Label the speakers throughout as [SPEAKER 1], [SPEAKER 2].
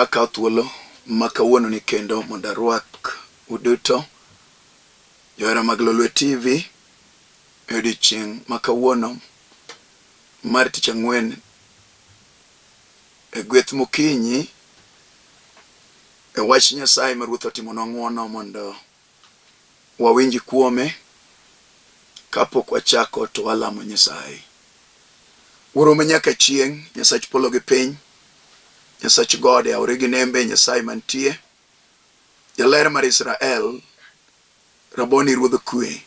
[SPEAKER 1] Waka thuolo makawuono ni kendo mondo arwak uduto johera mag Lolwe TV e odiochieng' makawuono mar tich ang'wen e gweth mokinyi e wach Nyasaye ma Ruoth otimonwa ng'wono mondo wawinj kuome. Kapok wachako to walamo Nyasaye. Wuoro manyaka chieng', Nyasach polo gi piny, Nyasach gode aore gi nembe, Nyasaye mantie, Jaler mar Israel, Raboni ruodh kwe,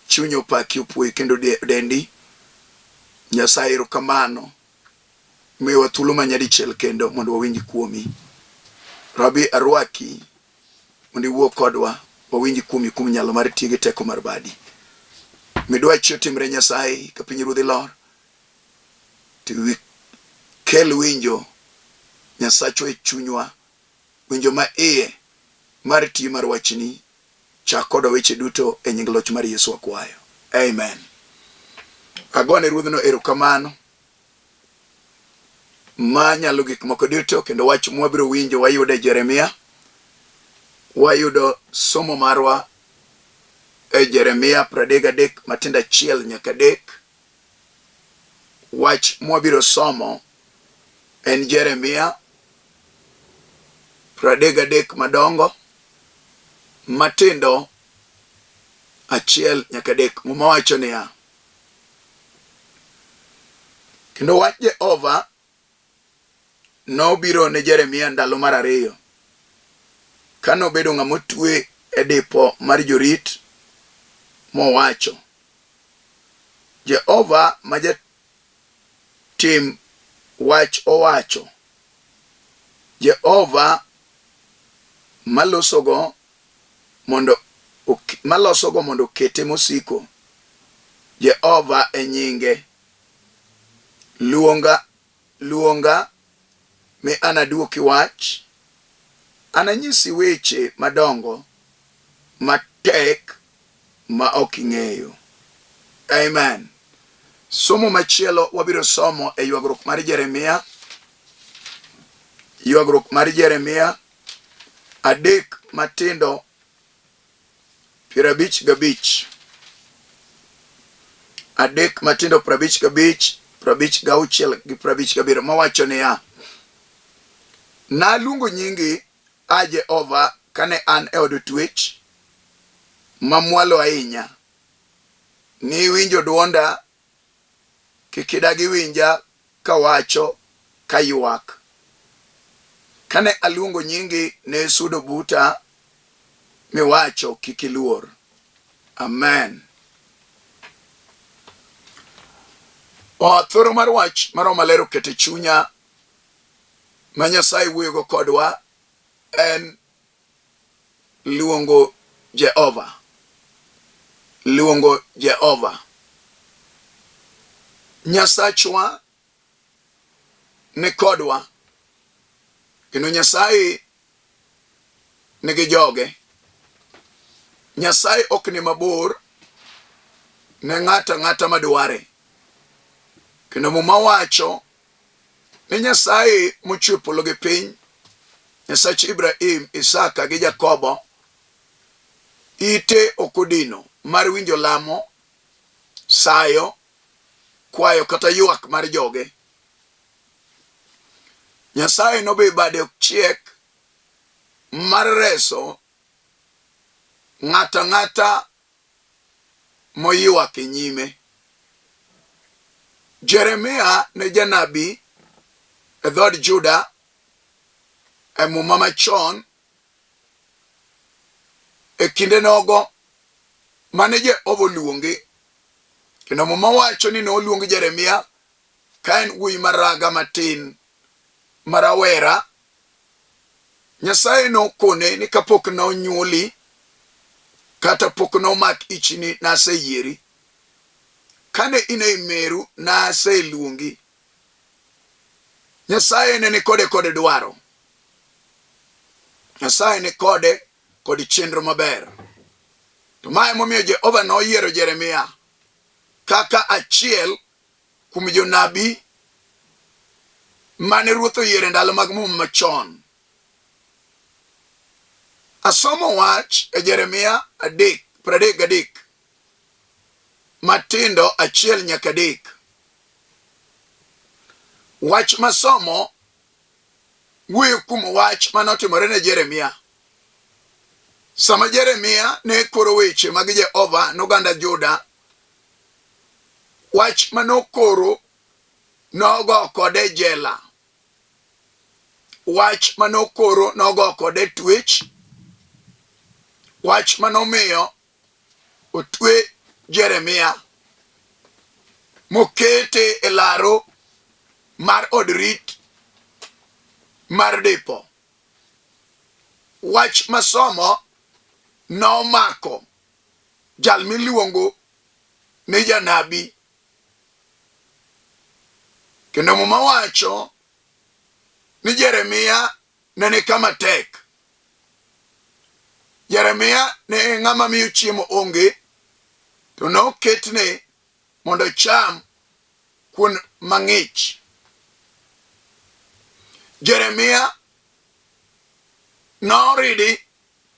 [SPEAKER 1] chunyo paki opwoyi kendo dendi. Nyasaye erokamano miyowa thuolo manyadichiel kendo mondo wawinj kuomi. Rabi arwaki mondo iwuo kodwa wawinj kuomi kuom nyalo mar tiyo gi teko mar badi. Midwachi otimre Nyasaye ka pinyruodhi lor, to kel winjo Nyasachwa e chunywa, winjo ma iye mar tiyo mar wachni. Chak kodwa weche duto e nying loch mar Yesu akwayo. Amen. Agone ruodhno erokamano ma nyalo gik moko duto, kendo wach mwabiro winjo wayudo e Jeremia. Wayudo somo marwa e Jeremia 33 matindo 1 nyaka 3. Wach mwabiro somo en Jeremia 33 madongo, matindo 1 nyaka 3. Muma wacho niya: kendo wach Jehova nobiro ne Jeremia ndalo mar 2, kanobedo ng'ama otwe e dipo mar jorit, mowacho: Jehova ma jatim wach owacho, Jehova malosogo mondo okete mosiko, Jehova e nyinge. Luonga mi anaduoki wach, ananyisi weche madongo matek ma ok ing'eyo. Amen. Somo machielo wabiro somo e ywagruok mar Jeremia. Ywagruok mar Jeremia 3 matindo 55. 3 matindo 55, 56 gi 57, mawacho niya: naluongo nyingi, a Jehova, kane an e od twech mamwalo ahinya. Ni winjo dwonda, kik idagi winja kawacho kaywak. Kane aluongo nyingi, ne sudo buta miwacho kik iluor. Amen. Thoro mar wach mar Roho Maler okete chunya ma Nyasaye wuoyogo kodwa en luongo Jehova. Luongo Jehova. Nyasachwa ni kodwa, kendo Nyasaye nigi joge. Nyasaye ok ni mabor ne ng'ata madware. Kendo muma wacho ni Nyasaye mochwe polo gi piny, Nyasach Ibrahim, Isaka gi Jakobo, ite okodino mar winjo lamo, sayo, kwayo kata ywak mar joge. Nyasaye nobe bade ok chiek mar reso ng'ata moywak e nyime. Jeremia ne janabi e dhod Juda e muma machon e kinde nogo mane Jehova oluongi. Kendo muma wacho ni noluongi Jeremia ka en wuoyi maraga matin marawera. Nyasaye nokone ni kapok na onyuoli kata pok nomak ichni naseyieri, kane ine imeru naseluongi. Nyasaye ne kode dwaro. Nyasaye ne kode kod chenro maber. To mae momiyo Jehova noyiero Jeremia kaka achiel kuom jonabi mane Ruoth oyiero ndalo mag muma machon. Asomo wach e Jeremia 3:33 matindo 1 nyaka 3. Wach masomo wuoyo kuom wach manotimore ne Jeremia. Sama Jeremia ne koro weche mag Jehova n'oganda Juda, wach manokoro nogo kode jela. Wach manokoro nogo kode twech. Wach manomiyo otwe Jeremia mokete e laro mar odrit mar dipo. Wach masomo nomako jal miluongo ni janabi, kendo muma wacho ni Jeremia ne kama tek. Jeremia ne ng'ama miyo chiemo onge, to noketne mondo cham kuon mang'ich. Jeremia noridi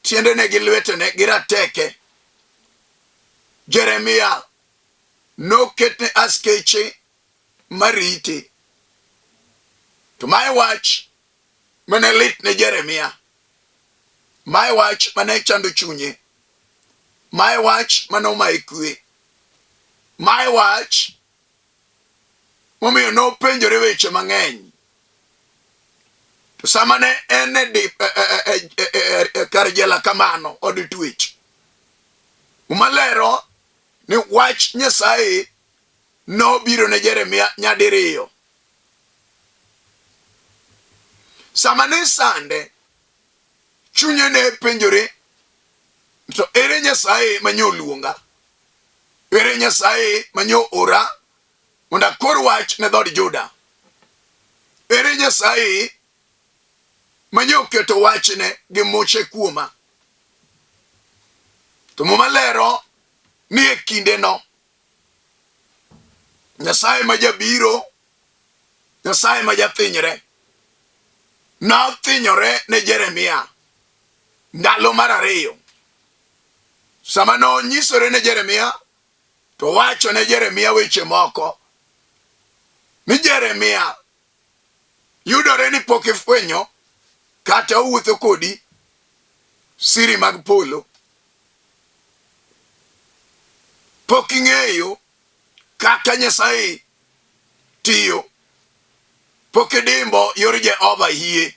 [SPEAKER 1] tiendene gi lwetene gi rateke. Jeremia noketne askeche marite. To my wach mane lit ne Jeremia, my wach mane chando chunye, my wach manomaye kwe, my wach momiyo nopenjore weche mang'eny. To sama ne en e kar jela kamano od twech, umalero ni wach Nyasaye nobiro ne Jeremia nyadiriyo. Sama ne sande, chunye ne penjore, to ere Nyasaye manyo luonga? Ere Nyasaye manyo ora mondo akor wach ne dhod Juda? Ere Nyasaye manyo keto wachne gi muche kuoma? To mumalero ni e kinde no, Nyasaye majabiro, Nyasaye majathinyre, nothinyore ne Jeremia ndalo mar ariyo. Sama nonyisore ne Jeremia, to wacho ne Jeremia weche moko. Ni Jeremia yudore ni pok ifwenyo kata owuotho kodi siri mag polo. Pok ing'eyo kaka Nyasaye tiyo. Pok idimbo yor Jehova hie.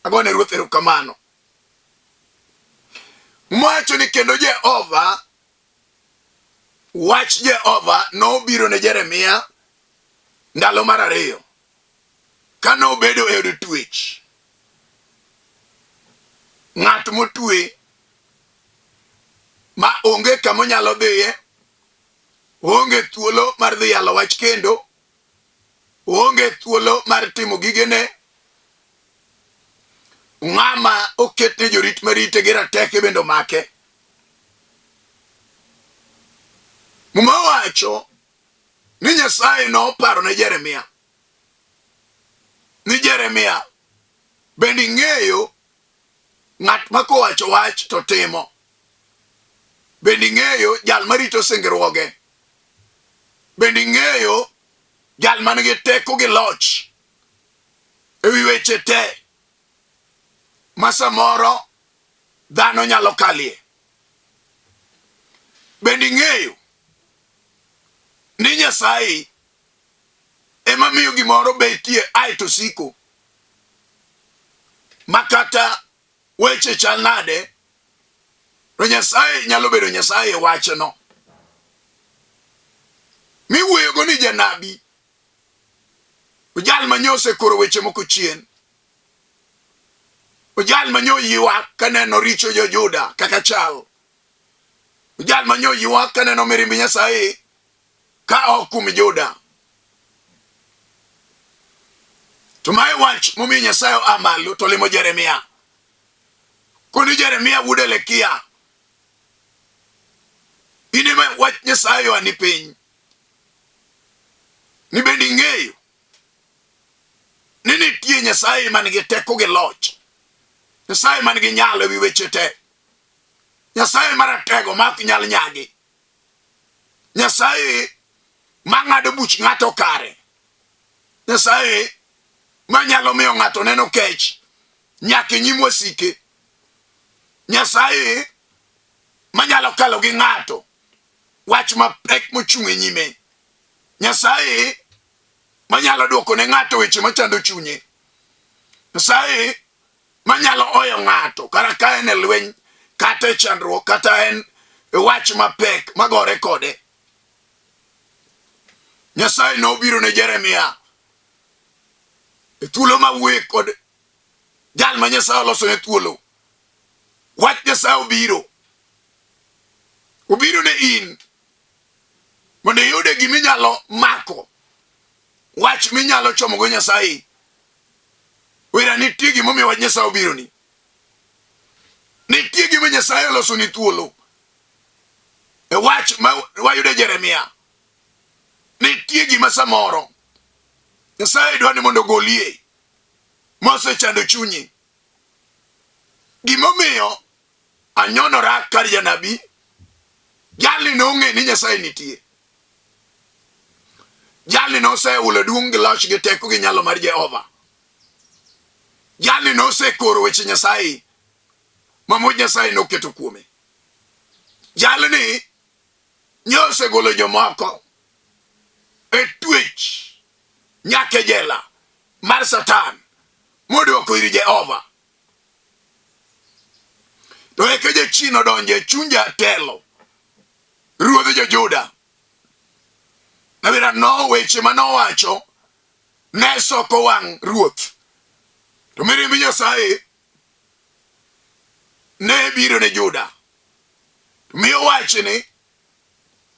[SPEAKER 1] Agone Ruoth erokamano. Mwacho ni kendo Jehova, wach Jehova nobiro ne Jeremia ndalo mar ariyo ka nobedo e od twech. Ng'at motwe ma onge kama onyalo dhiye, onge thuolo mar dhi yalo wach kendo, onge thuolo mar timo gigene. Ng'ama oketne jorit marite gi rateke bendo make. Muma wacho ni Nyasaye noparo ne Jeremia, ni Jeremia bendi ng'eyo ng'at ma kowacho wach to timo. Bendi ng'eyo jal marito singruoge. Bendi ng'eyo jal manigi teko gi loch ewi weche te ma samoro dhano nyalo kalie. Bendi ng'eyo ni Nyasaye ema miyo gimoro betie ae to siko, makata weche chal nade, to Nyasaye nyalo bedo Nyasaye wachno. Miwuoyogo ni janabi, ojal manyose koro weche moko chien, ojal manyo ywak kaneno richo jo Juda kaka chal, ojal manyo ywak kaneno mirimbi Nyasaye ka okum Juda. To mae wach momiyo Nyasaye amalo to limo Jeremia. Koni Jeremia wuode lekia, inema wach Nyasaye ani piny. Ni bendi ng'eyo ni nitie Nyasaye man gi teko gi loch Nyasaye man gi nyalo ewi weche te. Nyasaye maratego ma ok nyal nyagi. Nyasaye mang'ado buch ng'ato kare. Nyasaye manyalo miyo ng'ato neno kech nyaka nyim wasike. Nyasaye manyalo kalo gi ng'ato wach mapek mochung' e nyime. Nyasaye manyalo duoko ne ng'ato weche machando chunye. Nyasaye manyalo oyo ng'ato kara ka en e lweny kata e chandruok kata en e wach mapek magore kode. Nyasaye nobiro ne Jeremia e thuolo mawuoye kod jal ma Nyasaye oloso ne thuolo. Wach Nyasaye obiro ne in mondo iyude giminyalo mako, wach minyalo chomogo Nyasaye. Wera nitie gimomiyo wach Nyasaye obiro ni. Nitie gima Nyasaye oloso ni thuolo. E wach ma wayude Jeremia. Nitie gima samoro Nyasaye dwa ni mondo golie mosechando chunyi. Gimomiyo anyonora kar janabi, jalni nong'e ni Nyasaye nitie. Jalni noseulo duong' gi loch gi teko gi nyalo mar Jehova. Jalni nosekoro weche Nyasaye mamuch Nyasaye noketo kuome. Jalni nyosegolo jomoko e twech nyaka jela mar Satan moduoko ir Jehova. To eke jachino donje chuny jatelo ruodh jo-Juda. Nabira no weche manowacho ne soko wang' ruoth. To mirimbi Nyasaye ne biro ne Juda. To miyo wachni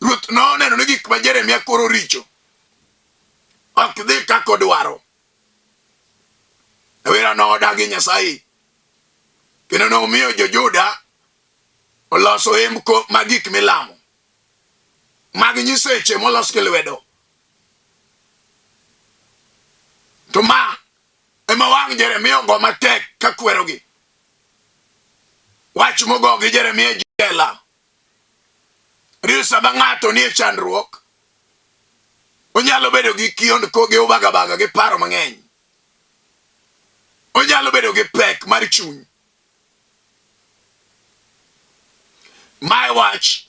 [SPEAKER 1] ruoth noneno ni gik ma Jeremia koro richo ok dhi kaka odwaro. Nabira nodagi Nyasaye kendo nomiyo jo-Juda oloso hemko mag gik milamo, mag nyiseche molos gi lwedo. To ma ema wang' Jeremia ogo matek ka kwerogi. Wach mogo gi Jeremia jela. Risa ba ng'ato ni e chandruok, onyalo bedo gi kiondko gi ubagabaga gi paro mang'eny. Onyalo bedo gi pek mar chuny. My watch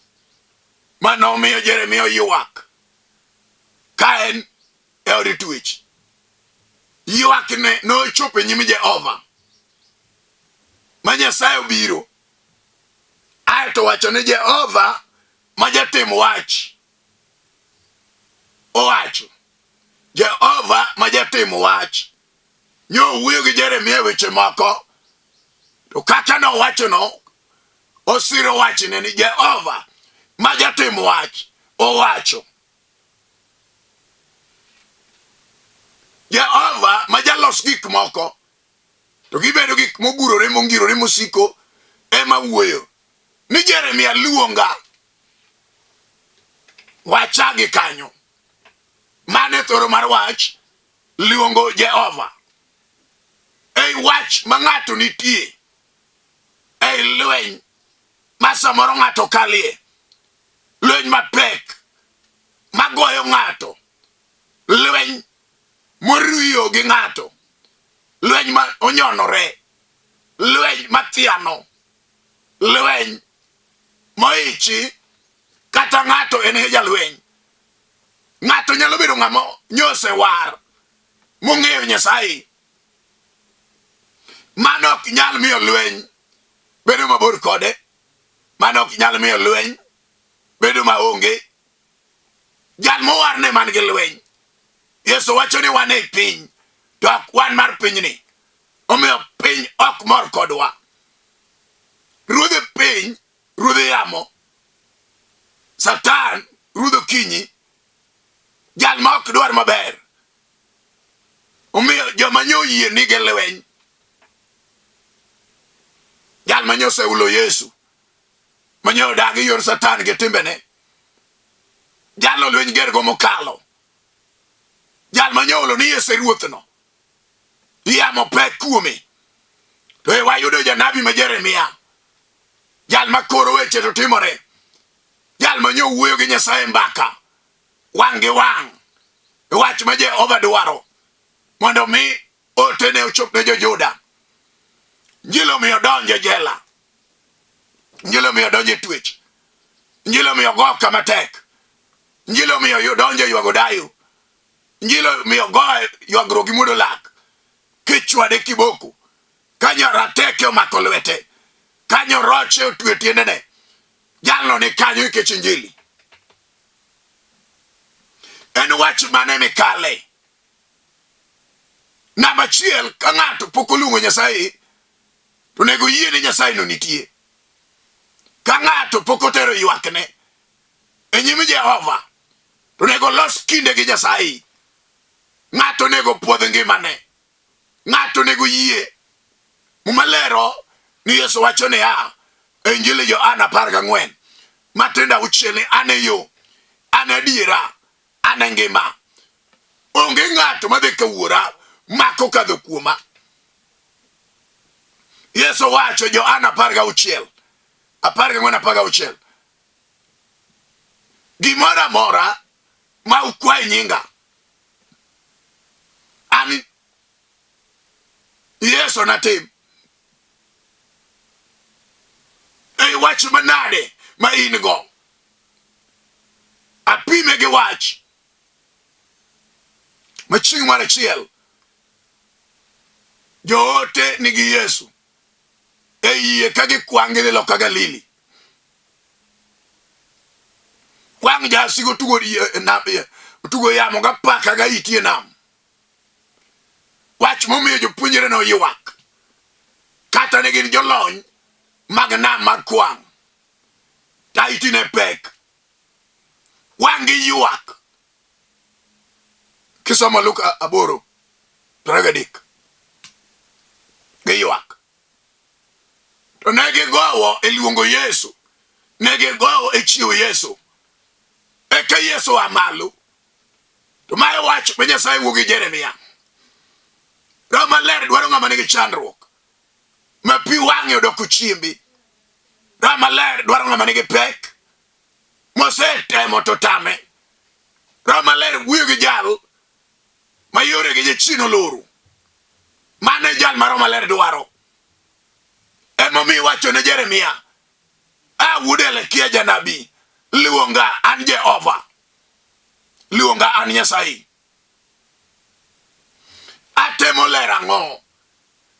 [SPEAKER 1] manomiyo Jeremia ywak ka en e od twech. Ywak ne nochopo e nyim Jehova. Ma Nyasaye obiro aeto wacho ne Jehova ma jatim wach. Owacho Jehova ma jatim wach nyo wuoyo gi Jeremia weche moko. To kaka nowacho no, osiro wachne ni Jehova ma jatim wach owacho. Jehova ma jalos gik moko to gibedo gik mogurore mongirore mosiko ema wuoyo ni Jeremia luonga wachagi kanyo. Mane thoro mar wach luongo Jehova. Ei wach ma ng'ato nitie ei lweny ma samoro ng'ato kalie, lweny mapek magoyo ng'ato, lweny moruyo gi ng'ato, lweny ma onyonore, lweny mathiano, lweny moichi kata ng'ato en jalweny. Ng'ato nyalo bedo ng'ama nyose war mong'eyo Nyasaye. Mano ok nyal miyo lweny bedo mabor kode. Mano ok nyal miyo lweny bedo maonge. Jal mowar ne man gi lweny. Yesu wacho ni wan e piny to ok wan mar pinyni. Omiyo piny ok mor kodwa. Ruodh piny, ruodh yamo, Satan, ruodh okinyi, jal ma ok dwar maber. Omiyo joma nyo yie nigi lweny. Jal ma nyo seulo Yesu, ma nyo dagi yor Satan gi timbene. Jalo lweny gergo mokalo. Jal ma nyo ulo ni Yesu ruoth no. Yamo pek kuome. To e wayudo janabi ma Jeremia, jal makoro weche to timore, jal manyo wuoyo gi Nyasaye mbaka wang' gi wang', wach ma Jehova dwaro mondo mi otene ochop ne jo-Juda. Injili omiyo donjo jela, injili omiyo donjo twech, injili omiyo go kama tek, injili omiyo donjo ywago dayo, injili omiyo go ywagruok gi muodo lak, kichwade kiboko, kanyo rateke omako lwete, kanyo roche otwe tiendene, jalno ni kanyo nikech injili. En wach mane mikale. Namba achiel, ka ng'ato pok oluongo Nyasaye, to nego yie ni Nyasaye no nitie. Ka ng'ato pok otero ywakne e nyim Jehova, to nego los kinde gi Nyasaye. Ng'ato nego puodh ngimane, ng'ato nego yie. Mumalero ni Yesu wacho niya e Injili Johana 14 matendo 6 ni an e yo, an e adiera, an e ngima. Onge ng'ato madhi ka Wuora mako kadho kuoma. Yesu wacho Johana 14 14 gimora mora ma ukwae nyinga, an Yesu natim. Ei wach manade ma in go, apime gi wach ma chieng' mar achiel joote nigi Yesu e yie ka gikwang' gi loka Galili. Kwang' jasigo tugo yamo ga paka ga itie nam. Wach momiyo jopuonjre no ywak, kata ne gin jolony mag nam mag kwang', ta itine pek, wang' gi ywak. Kisomo Luka 8:3 gi ywak. To ne gigowo e luongo Yesu, ne gigowo e chiwo Yesu, eka Yesu amalo. To mae wach ma Nyasaye wuo gi Jeremia. Roho Maler dwaro ng'ama nigi chandruok, ma pi wang'e odoko chiembi. Roho Maler dwaro ng'ama nigi pek, mosetemo to tame. Roho Maler wuoyo gi jal ma yore gi jachien oloro. Mane jal ma Roho Maler dwaro. Emomiyo wacho ne Jeremia, wuodele kia janabi, luonga an Jehova, luonga an Nyasaye. Atemo lero ang'o?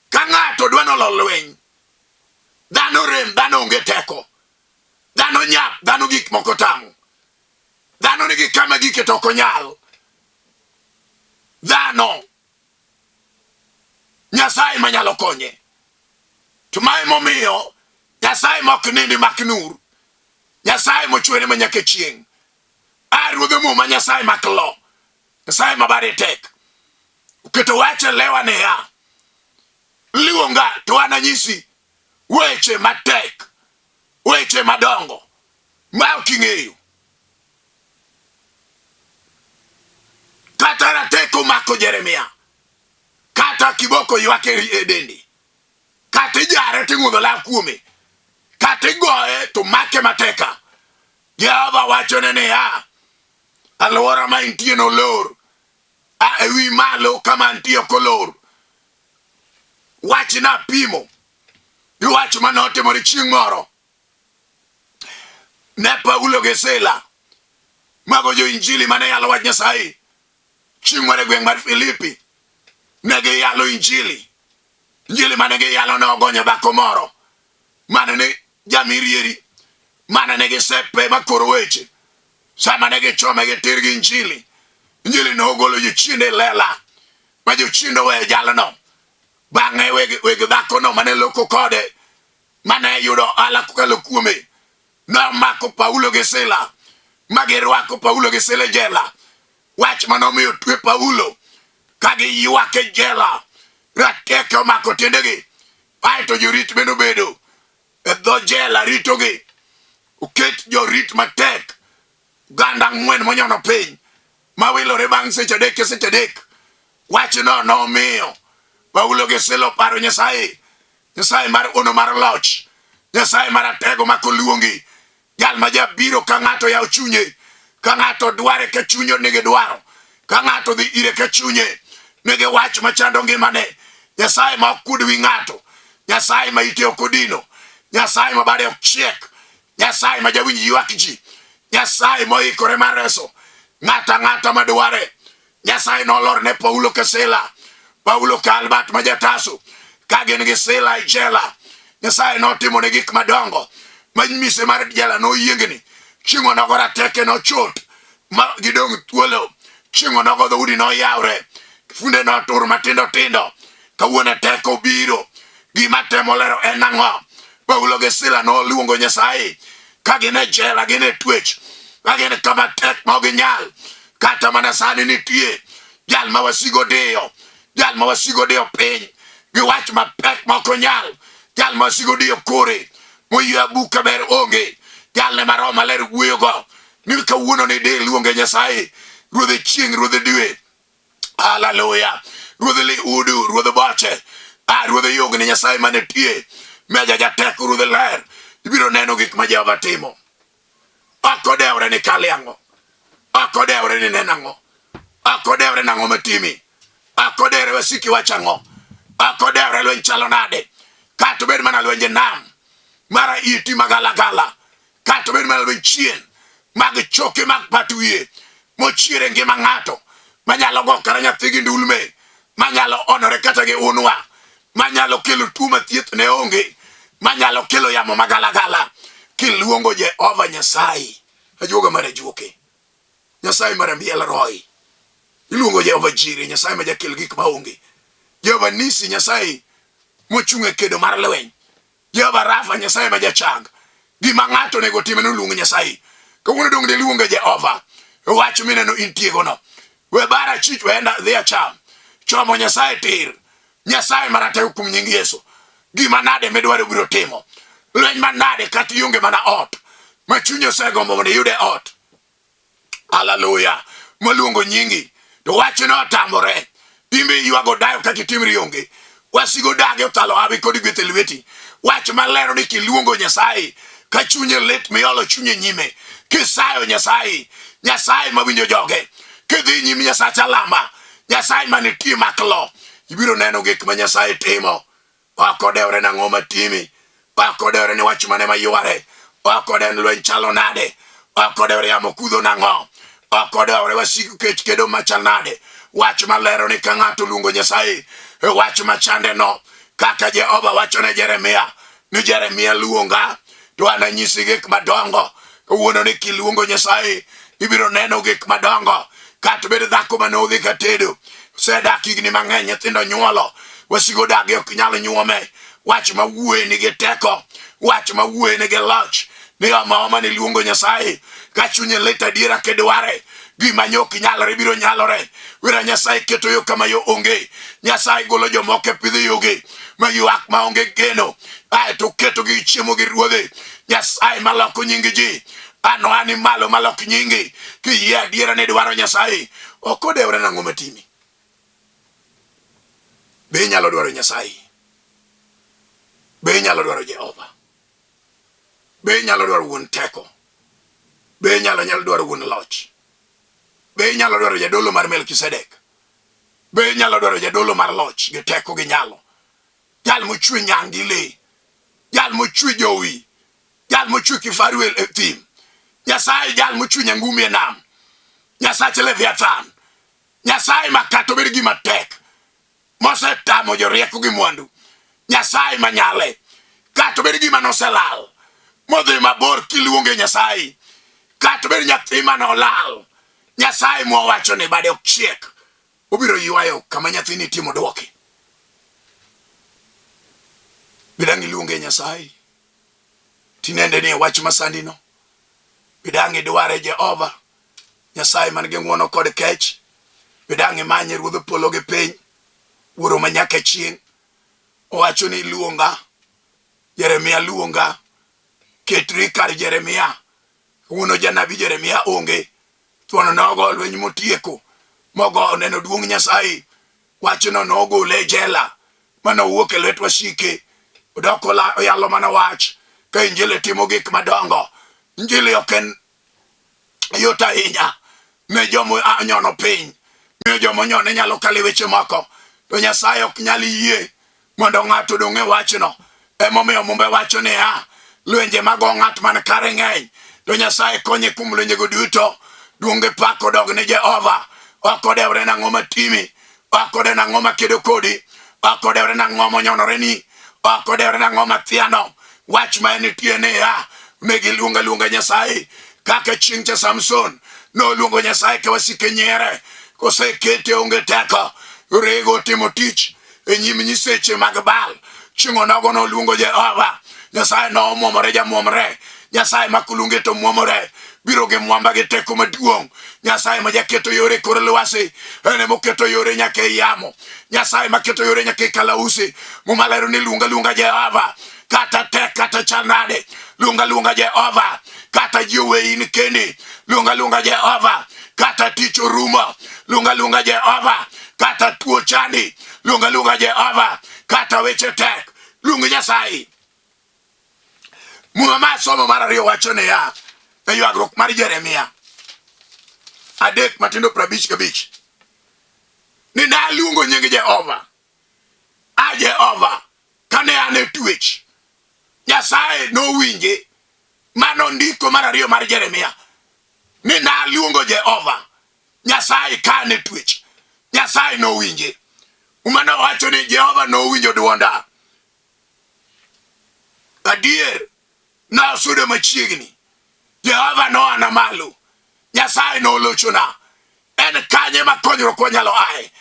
[SPEAKER 1] Ka ng'ato dwa nolo lweny, dhano rem, dhano onge teko, dhano nyap, dhano gik moko tamo, dhano nigi kama gike to ok onyal. Dhano Nyasaye manyalo konye. To mae momiyo Nyasaye mok nindi mak nur, Nyasaye mochwere manyaka chieng', ruodho muma Nyasaye mak lo, Nyasaye mabare tek. Uketo wache lewa ne ya, luonga to ananyisi weche matek, weche madongo ma ok ing'eyo. Kata rateko mako Jeremia, kata kiboko ywak e dendi, kata jare ting'udho law kuome, kata goye to make mateka. Jehova wachone niya, alwora ma intie no lor, ewi malo kama intie kolor. Wach na pimo, wach manotimore chieng' moro ne Paulo gi Sila, mago jo injili mane yalo wach Nyasaye chieng' moro e gweng' mar Filipi. Ne giyalo injili, injili mane giyalo ne ogonyo dhako moro mane ne jamirieri, mane ne gisepe makoro weche. Sama ne gichome gitir gi injili, injili ne ogolo jochiende lela, ma jochiende oweyo jalno. Bang'e weg dhako no mane loko kode, mane yudo ala kokalo kuome, nomako Paulo gi Sila, ma girwako Paulo gi Sila jela. Wach manomiyo twe Paulo ka giywak e jela, rateke omako tiendegi. Aeto jorit bende obedo e dho jela ritogi. Uket jorit matek, ganda 4 monyono piny, ma wilore bang' seche adek. Wach no nomiyo Paulo gi Sila oparo Nyasaye, Nyasaye mar ono mar loch, Nyasaye mar tego makoluongi, jal ma jabiro ka ng'ato yaw chunye, ka ng'ato dware ke chunyo nigi dwaro, ka ng'ato dhi ire ke chunye nigi wach machando ngimane. Nyasaye ma okud wi ng'ato, Nyasaye ma ite okodino, Nyasaye ma bade okchiek, Nyasaye ma jawinj ywak ji, Nyasaye moikore mar reso ng'ata madware. Nyasaye nolor ne Paulo ke Sila, Paulo ka Albert ma jataso, ka gin gi Sila e jela. Nyasaye notimo ne gik madongo, ma mise mar jela no yiengni, chieng'o nogo rateke no chot, ma gidong' thuolo, chieng'o nogo dhoudi no yawre, funde no tur matindo tindo, kawuone teko biro. Gima temo lero en ang'o? Paulo gi Sila no luongo Nyasaye, ka gin e jela, gin e twech, ka gin kama tek ma ginyal. Kata mana sani nitie jal ma wasigo diyo, jal ma wasigo diyo piny gi wach mapek ma ok onyal, jal ma wasigo diyo kore moywe buka ber onge, jal ne Roho Maler wuoyogo ni kawuono ni de luonge Nyasaye, ruodhe chieng', ruodhe dwe, haleluya, ruodhe liudu, ruodhe boche, ruodhe yogni, Nyasaye mane tie, meja jateko, ruodhe ler. Ibiro neno gik ma Jehova timo. Ok odewre ni kaliang'o, ok odewre ni nenang'o, ok odewre nang'o matimi, ok odewre wasiki wachang'o, ok odewre lweny chalo nade, kata obed mana lwenje nam mara iti magalagala, kata obed mana lweny chien mag choke mag patuye mochiere ngima ng'ato, manyalo go kara nyathi gi ndulme, manyalo onore kata gi unwa, manyalo kelo tuo mathieth ne onge, manyalo kelo yamo magalagala. Kiluongo Jehova Nyasaye, ajuoga mar ajuoke, Nyasaye mar ambiel roi, iluongo Jehova Jire, Nyasaye ma jakel gik maonge, Jehova Nisi, Nyasaye mochung' e kedo mar lweny, Jehova Rafa, Nyasaye ma jachang. Gima ng'ato nego time no luongo Nyasaye. Kawuono dong' de luongo Jehova, wach mineno intiego no. We bara chich wenda dhi acham, chomo Nyasaye tir, Nyasaye maratego kum nying Yesu. Gima nade midwaro biro timo, lweny manade kata ionge mana ot, ma chunyi osegombo mondo iyude ot, haleluya, maluongo nyingi, to wach no otamore, imbe ywago dayo kaka itimri onge, wasigo dage otalo hawi kod gweth lweti. Wach malero ni kiluongo Nyasaye, ka chunye lit miolo chunye nyime, kisayo Nyasaye, Nyasaye mawinjo joge, kidhi nyime Nyasaye alama, Nyasaye manitie maklo, ibiro neno gik ma Nyasaye timo. Ok odewre nang'o matimi, ok odewre ni wach mane mayware, ok odewre ni lweny chalo nade, ok odewre yamo kudho nang'o, ok odewre wasigu kech kedo machal nade. Wach malero ni ka ng'ato luongo Nyasaye, wach machande no, kaka Jehova wacho ne Jeremia, ni Jeremia luonga, to ananyisi gik madongo. Kawuono ni kiluongo Nyasaye, ibiro neno gik madongo. Kata bed dhako manodhi katedo, sedak higni mang'eny, nyithindo nyuolo, wasigo dage ok nyalo nyuome. Wach mawuoye nigi teko, wach mawuoye nigi loch, ni oma ni luongo Nyasaye, ka chunye lit adiera kidware, gima nyok nyalore biro nyalore. Wira Nyasaye keto yo kama yo onge, Nyasaye golo jomoko e pidho yoge, ma ywak ma onge geno, to keto gi chiemo gi ruodhe. Nyasaye maloko nyingi ji, ani malo malok nyingi, kiyie adiera ni dwaro Nyasaye, ok odewre nang'o matimi. Be inyalo dwaro Nyasaye? Be inyalo dwaro Jehova? Be inyalo dwaro wuon teko? Be inyalo dwaro wuon loch? Be inyalo dwaro jadolo mar Melkisedek? Be inyalo dwaro jadolo mar loch gi teko gi nyalo? Jal mochwe nyang gi le, jal mochwe jowi, jal mochwe kifaru e thim, Nyasaye jal mochwe nyangumi e nam, Nyasaye Leviathan, Nyasaye makato bed gima tek, mosetamo jorieko gi mwandu, Nyasaye manyale, kato bed gima noselal, modhi mabor kiluonge Nyasaye, kato bed nyathi manolal, Nyasaye mwawacho ni bade okchiek, obiro ywayo kama nyathini timo dwoke. Bidangi luonge Nyasaye, tinende ni wach masandi no, bidangi dware Jehova, Nyasaye man gi ng'wono kod kech, bidangi manye ruodh polo gi piny, wuoro manyaka chieng', owacho ni luonga, Jeremia luonga, ketri kar Jeremia, uno janabi Jeremia onge, tuono nogo lweny motieko, mogo neno duong' Nyasaye, wacho no nogo le jela, mano wuok e lwet wasike, Odokola oyalo mana wach ka injili timo gik madongo. Injili oken yot ahinya ne jomo anyono piny, ne jomo nyone nyalo kale weche moko. To Nyasaye ok nyal yie mondo ng'ato dong'e wachno. Emomiyo mumbe wacho niya, lwenje mago ng'at man kare ng'eny, to Nyasaye konye kuom lwenjego duto. Duonge pak odog ne Jehova. Ok odewre nang'o matimi, ok odewre nang'o makedo kodi, ok odewre nang'o monyonore ni, ok odewre nang'o mathiano. Wach ma nitie niya, negi luonga Nyasaye kaka chieng' cha Samson noluongo Nyasaye ka wasike nyiere. Kosekete onge teko, rego timo tich e nyim nyiseche mag Baal. Chieng' onogo noluongo Jehova. Nyasaye nomwomore jamwomre. Nyasaye makuluonge to mwomore. Biro gi mwamba gi teko maduong'. Nyasaye ma jaketo yore kor lwasi, ene moketo yore nyaka e yamo. Nyasaye maketo yore nyaka e kalausi. Mumalero ni luonga Jehova. Kata tek kata chanade, luonga Jehova. Kata jiwe in kendi, luonga Jehova. Kata tich orumo, luonga Jehova. Kata tuo chandi, luonga Jehova. Kata weche tek, luonga Nyasaye. Muma somo mar 2 wacho niya, e ywagruok mar Jeremia 3:55 ni naluongo nying Jehova. Jehova kane an e twech, Nyasaye nowinje. Mano ndiko mar 2 mar Jeremia ni naluongo Jehova. Nyasaye kane twech, Nyasaye nowinje. Umano wacho ni Jehova nowinjo duonda. Adier na sudo machiegni, Jehova no ana malo, Nyasaye no lochona. En kanye ma konyruok nyalo aye,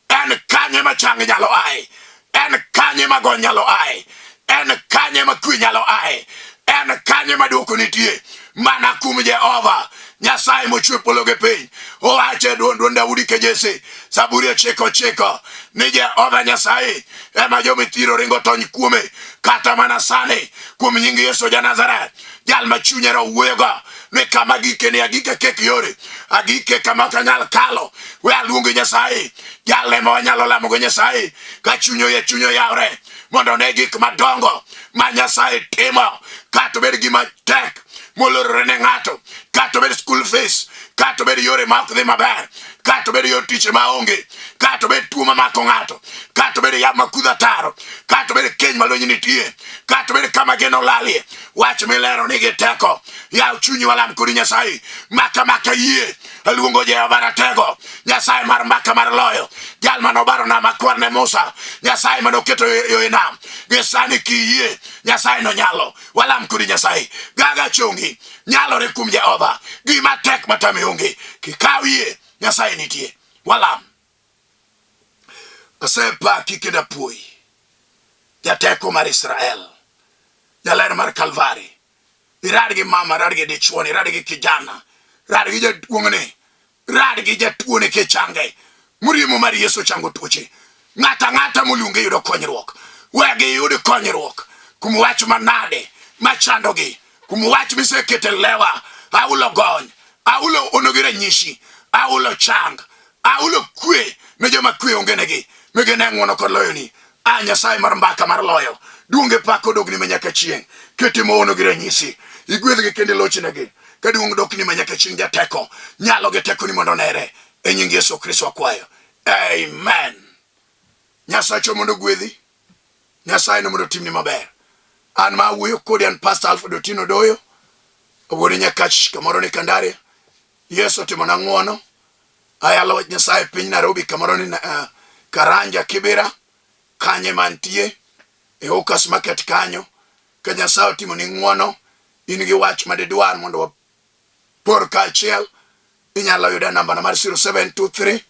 [SPEAKER 1] en kanye ma chang nyalo aye, en kanye ma go nyalo aye, en kanye ma kwe nyalo aye, en kanye ma dwoko nitie. Mana kum Jehova Nyasaye mochwe polo gi piny. Owache duond Daudi ke Jesse, Zaburi 9:9 ni Jehova Nyasaye ema jomithiro ringo tony kuome. Kata mana sani kuom nying Yesu ja Nazareth, jal ma chunye wuoyogo ni kama gike ni agike kek yore, agike kama kanyal kalo. We aluongo Nyasaye, jal ema wanyalo lamo go Nyasaye ka chunyo yawre mondo ne gik madongo ma Nyasaye timo. Kata bed gima tek molorore ne ng'ato, kata bed school fees, kata bed yore ma ok dhi maber, kata bed yor tich maonge, kata bed tuo mamako ng'ato, kata bed yamo makudha taro, kata bed keny malonyi nitie, kata bed kama geno lalie. Wach milero nigi teko. Yaw chunyi walam kodi Nyasaye. Maka yie aluongo Jehova Ratego, Nyasaye mar maka mar loyo, jal manobaro nam akwar ne Musa, Nyasaye manoketo yo e nam. Gisani ki yie, Nyasaye no nyalo. Walam kodi Nyasaye. Gaga chungi nyalore kum Jehova. Gima tek matame onge, kikaw yie, Nyasaye nitie. Walam. Asepa kikeda puoi, jateko mar Israel, jaler mar Kalvari. Irad gi mama, irad gi dichuon, irad gi kijana, irad gi jaduong'ne, irad gi jatuone ke change. Murimo mar Yesu chango tuoche. Ng'ata muluonge yudo konyruok. Wegi yud konyruok kum wach manade machandogi, kum wach misekete lewa. Aulo gony, aulo onogi ranyisi, aulo chang, aulo kwe ne joma kwe onge negi. Megene ng'wono kod loyoni. Nyasaye mar mbaka mar loyo, duonge pako dogni manyaka chieng'. Ketimo ono gi ranyisi, igwedhgi kendo lochnegi. Ka duong' dokni manyaka chieng' jateko, nyalo gi teko ni mondo nere. E nying Yesu Kristo akwayo. Amen. Nyasacho mondo gwedhi, Nyasaye no mondo timni maber. An ma wuoyo kodi an Pastor ALFRED ODOYO, owuode Nyakach kamoro ni Kandare. Yesu timo na ng'wono. Ayalo wach Nyasaye piny Nairobi kamoro ni Karanja Kibera, kanye mantie e Okas Market kanyo. Ka Nyasaye timo ni ng'wono, in gi wach madidwar mondo wapor kaachiel, inyalo yuda namba na mar 0723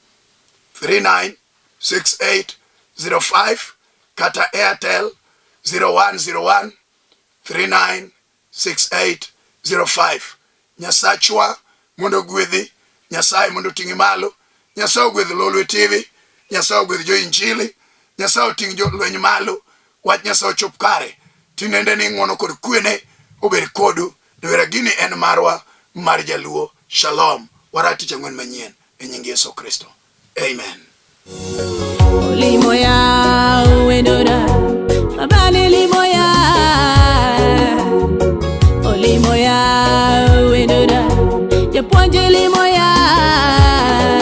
[SPEAKER 1] 396805 kata Airtel 0101 396805. Nyasachwa mondo gwedhi, Nyasaye mondo ting'i malo. Nyasaye ogwedh Lolwe TV, Nyasaye ogwedh jo injili, Nyasaye oting' jo lweny malo. Wach Nyasaye chop kare, tinende ni ng'wono kod kwene obed kodu. Dwera gini en marwa mar Jaluo. Shalom. Warati chang'wen manyien e nying Yesu Kristo. Amen.
[SPEAKER 2] Limo ya wendora, abani limo ya injili